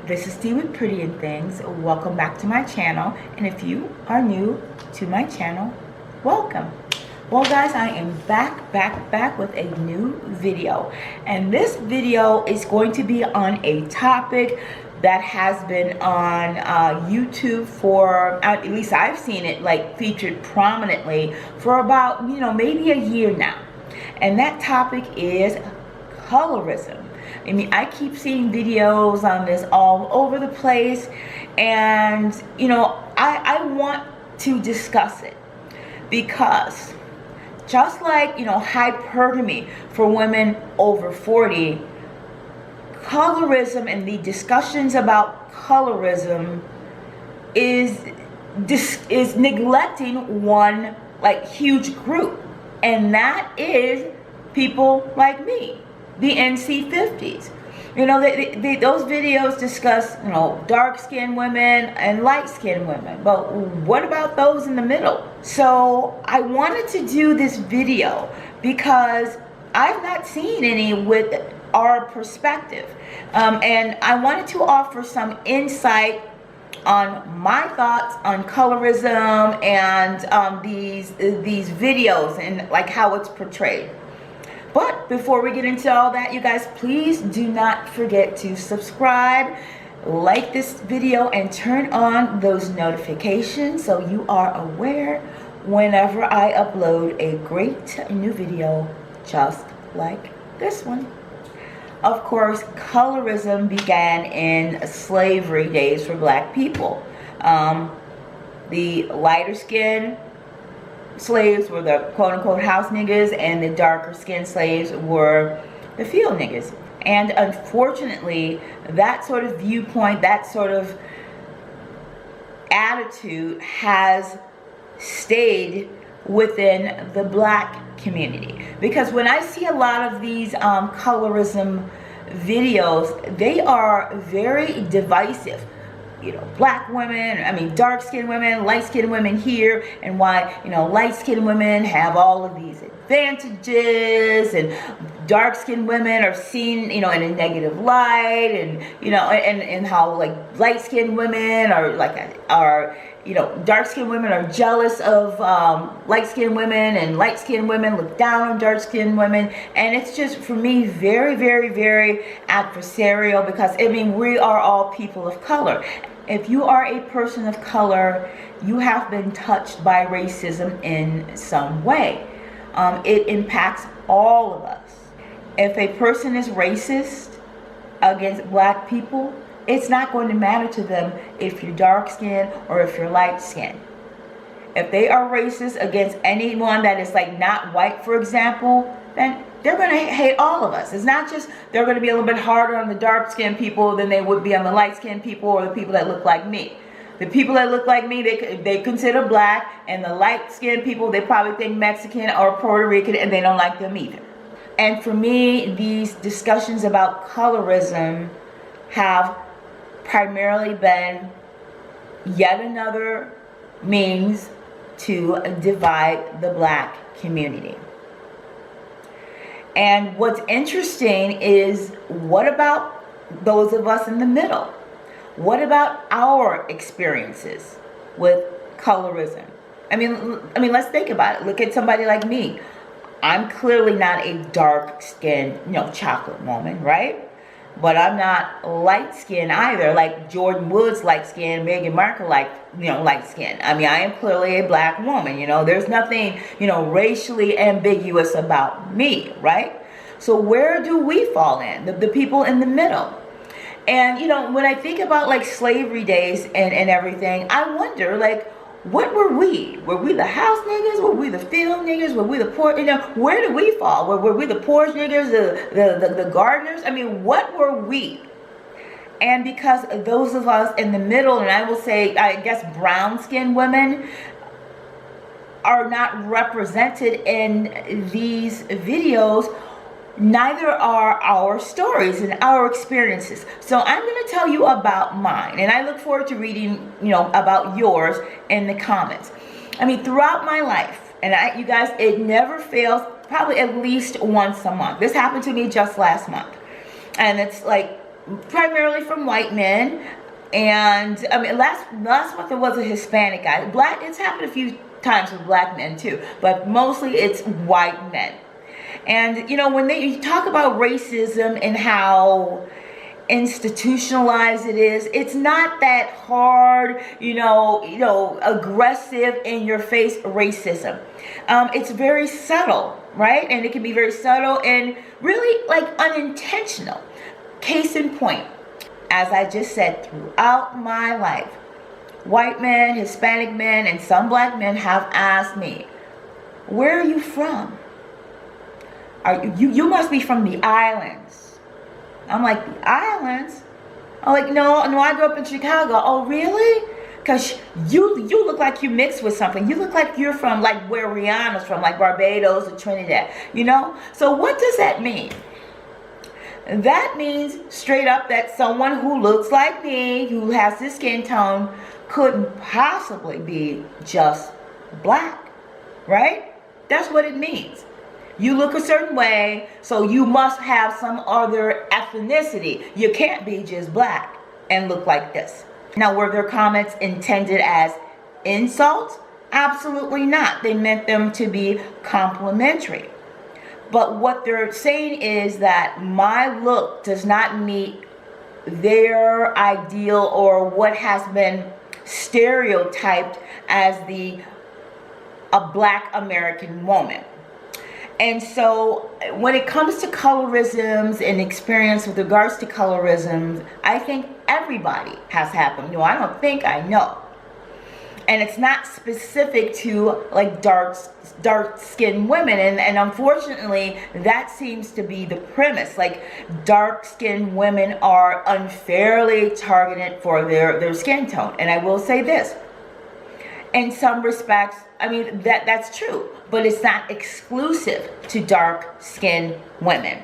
This is Dee with Pretty and Things. Welcome back to my channel, and if you are new to my channel, welcome. Well guys, I am back with a new video, and this video is going to be on a topic that has been on YouTube for, at least I've seen it like featured prominently for about, maybe a year now. And that topic is colorism. I mean, I keep seeing videos on this all over the place, and I want to discuss it because just like hypergamy for women over 40, colorism and the discussions about colorism is neglecting one like huge group, and that is people like me, the NC50s. Those videos discuss dark-skinned women and light-skinned women, but what about those in the middle? So I wanted to do this video because I've not seen any with our perspective, and I wanted to offer some insight on my thoughts on colorism and these videos and like how it's portrayed. But before we get into all that, you guys, please do not forget to subscribe, like this video, and turn on those notifications so you are aware whenever I upload a great new video just like this one. Of course, colorism began in slavery days for black people. The lighter skin slaves were the quote-unquote house niggas, and the darker skinned slaves were the field niggas. And unfortunately, that sort of viewpoint, that sort of attitude has stayed within the black community. Because when I see a lot of these colorism videos, they are very divisive. Black women, dark-skinned women, light-skinned women here, and why, light-skinned women have all of these advantages, and dark-skinned women are seen, in a negative light, and, and how, like, light-skinned women are, dark-skinned women are jealous of light-skinned women, and light-skinned women look down on dark-skinned women. And it's just, for me, very, very, very adversarial, because, we are all people of color. If you are a person of color, you have been touched by racism in some way. It impacts all of us. If a person is racist against black people, it's not going to matter to them if you're dark skinned or if you're light skinned. If they are racist against anyone that is like not white, for example, then they're going to hate all of us. It's not just they're going to be a little bit harder on the dark skinned people than they would be on the light skinned people or the people that look like me. The people that look like me, they consider black, and the light skinned people, they probably think Mexican or Puerto Rican, and they don't like them either. And for me, these discussions about colorism have primarily been yet another means to divide the black community. And what's interesting is, what about those of us in the middle? What about our experiences with colorism? Let's think about it. Look at somebody like me. I'm clearly not a dark-skinned, chocolate woman, right? But I'm not light-skinned either, like Jordan Woods light-skinned, Meghan Markle light-skinned. I am clearly a black woman. There's nothing, racially ambiguous about me, right? So where do we fall in? The people in the middle. And, when I think about like slavery days and everything, I wonder, like, what were we? Were we the house niggas? Were we the field niggas? Were we the poor? Where did we fall? Were we the porch niggas? The gardeners? What were we? And because those of us in the middle, and I will say, I guess brown-skinned women, are not represented in these videos, neither are our stories and our experiences. So I'm going to tell you about mine, and I look forward to reading, about yours in the comments. Throughout my life, and you guys, it never fails, probably at least once a month. This happened to me just last month. And it's like, primarily from white men. And I mean, last month there was a Hispanic guy. Black, it's happened a few times with black men too, but mostly it's white men. And you know, when you talk about racism and how institutionalized it is, it's not that hard, you know, aggressive in your face racism. It's very subtle, right? And it can be very subtle and really like unintentional. Case in point, as I just said, throughout my life, white men, Hispanic men, and some black men have asked me, where are you from? You must be from the islands. I'm like, the islands? I'm like, no, I grew up in Chicago. Oh, really? Because you look like you mixed with something. You look like you're from like where Rihanna's from, like Barbados or Trinidad, you know? So what does that mean? That means straight up that someone who looks like me, who has this skin tone, couldn't possibly be just black, right? That's what it means. You look a certain way, so you must have some other ethnicity. You can't be just black and look like this. Now, were their comments intended as insults? Absolutely not. They meant them to be complimentary. But what they're saying is that my look does not meet their ideal or what has been stereotyped as a black American woman. And so when it comes to colorisms and experience with regards to colorisms, I think everybody has had them. No, I don't think, I know. And it's not specific to like dark-skinned women, and unfortunately that seems to be the premise. Like, dark-skinned women are unfairly targeted for their skin tone. And I will say this, in some respects, I mean, that's true, but it's not exclusive to dark-skinned women.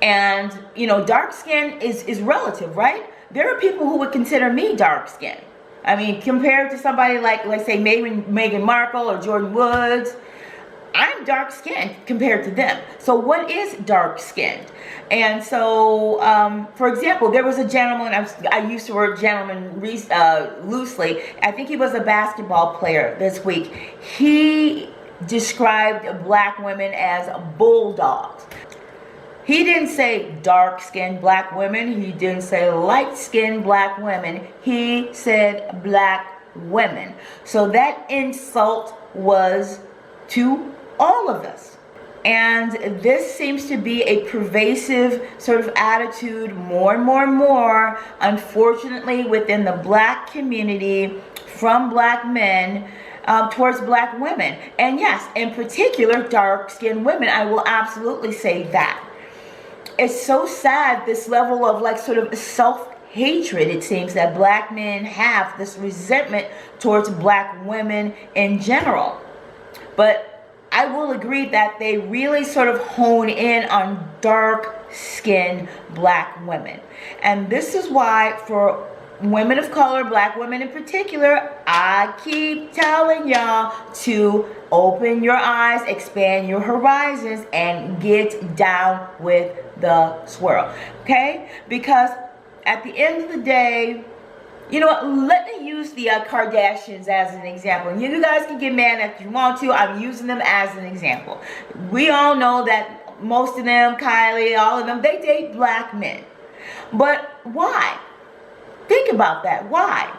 And you know, dark skin is relative, right? There are people who would consider me dark-skinned. I mean, compared to somebody like, let's say, Meghan Markle or Jordan Woods, I'm dark-skinned compared to them. So what is dark-skinned? And so, for example, there was a gentleman, I used the word gentleman loosely. I think he was a basketball player this week. He described black women as bulldogs. He didn't say dark-skinned black women. He didn't say light-skinned black women. He said black women. So that insult was to all of us. And this seems to be a pervasive sort of attitude more and more, unfortunately, within the black community from black men towards black women. And yes, in particular, dark-skinned women. I will absolutely say that. It's so sad, this level of like sort of self-hatred, it seems, that black men have, this resentment towards black women in general. But I will agree that they really sort of hone in on dark-skinned black women. And this is why, for women of color, black women in particular, I keep telling y'all to open your eyes, expand your horizons, and get down with the swirl, okay? Because at the end of the day, you know what, let me use the Kardashians as an example. You guys can get mad if you want to. I'm using them as an example. We all know that most of them, Kylie, all of them, they date black men. But why? Think about that. Why?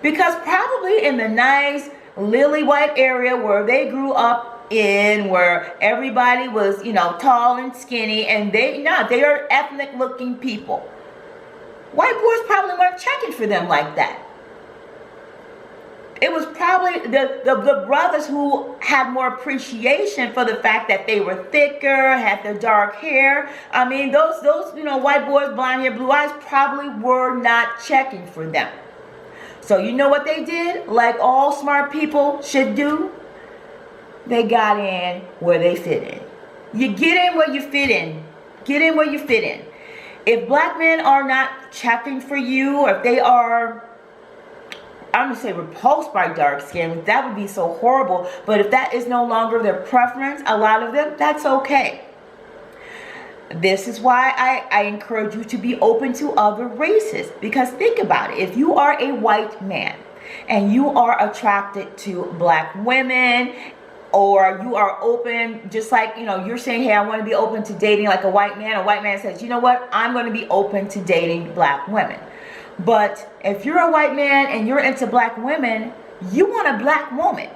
Because probably in the nice lily white area where they grew up in, where everybody was, you know, tall and skinny, and they are ethnic looking people. White boys probably weren't checking for them like that. It was probably the brothers who had more appreciation for the fact that they were thicker, had their dark hair. I mean, those you know, white boys, blonde hair, blue eyes, probably were not checking for them. So you know what they did? Like all smart people should do? They got in where they fit in. You get in where you fit in. Get in where you fit in. If black men are not checking for you, or if they are, I'm going to say, repulsed by dark skin, that would be so horrible. But if that is no longer their preference, a lot of them, that's okay. This is why I encourage you to be open to other races, because think about it. If you are a white man and you are attracted to black women, or you are open, just like, you know, you're saying, hey, I want to be open to dating like a white man says, you know what, I'm going to be open to dating black women. But if you're a white man and you're into black women, you want a black woman,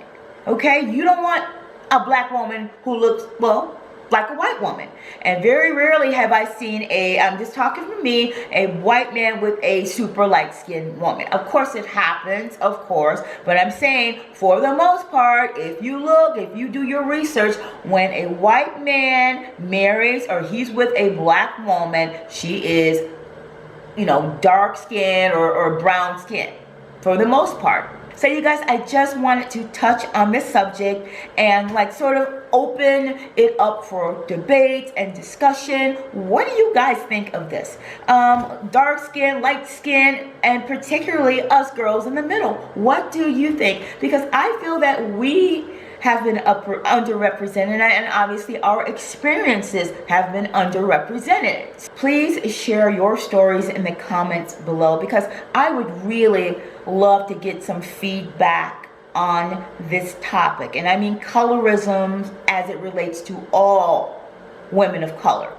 okay? You don't want a black woman who looks, well, like a white woman. And very rarely have I seen I'm just talking for me, a white man with a super light-skinned woman. Of course it happens, of course, but I'm saying for the most part, if you look, if you do your research, when a white man marries or he's with a black woman, she is, you know, dark skin or brown skin for the most part. So you guys, I just wanted to touch on this subject and like sort of open it up for debate and discussion. What do you guys think of this? Dark skin, light skin, and particularly us girls in the middle. What do you think? Because I feel that we have been underrepresented, and obviously our experiences have been underrepresented. Please share your stories in the comments below, because I would really love to get some feedback on this topic. And I mean colorism as it relates to all women of color.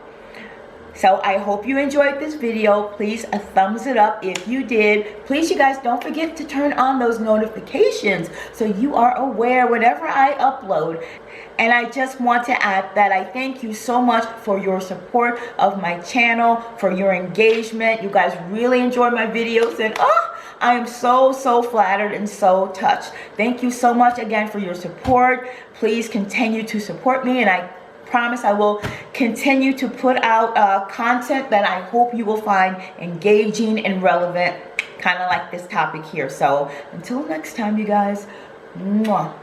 So I hope you enjoyed this video. Please a thumbs it up if you did. Please, you guys, don't forget to turn on those notifications so you are aware whenever I upload. And I just want to add that I thank you so much for your support of my channel, for your engagement. You guys really enjoy my videos, and I am so flattered and so touched. Thank you so much again for your support. Please continue to support me, and I promise I will continue to put out content that I hope you will find engaging and relevant, kind of like this topic here. So until next time, you guys, mwah.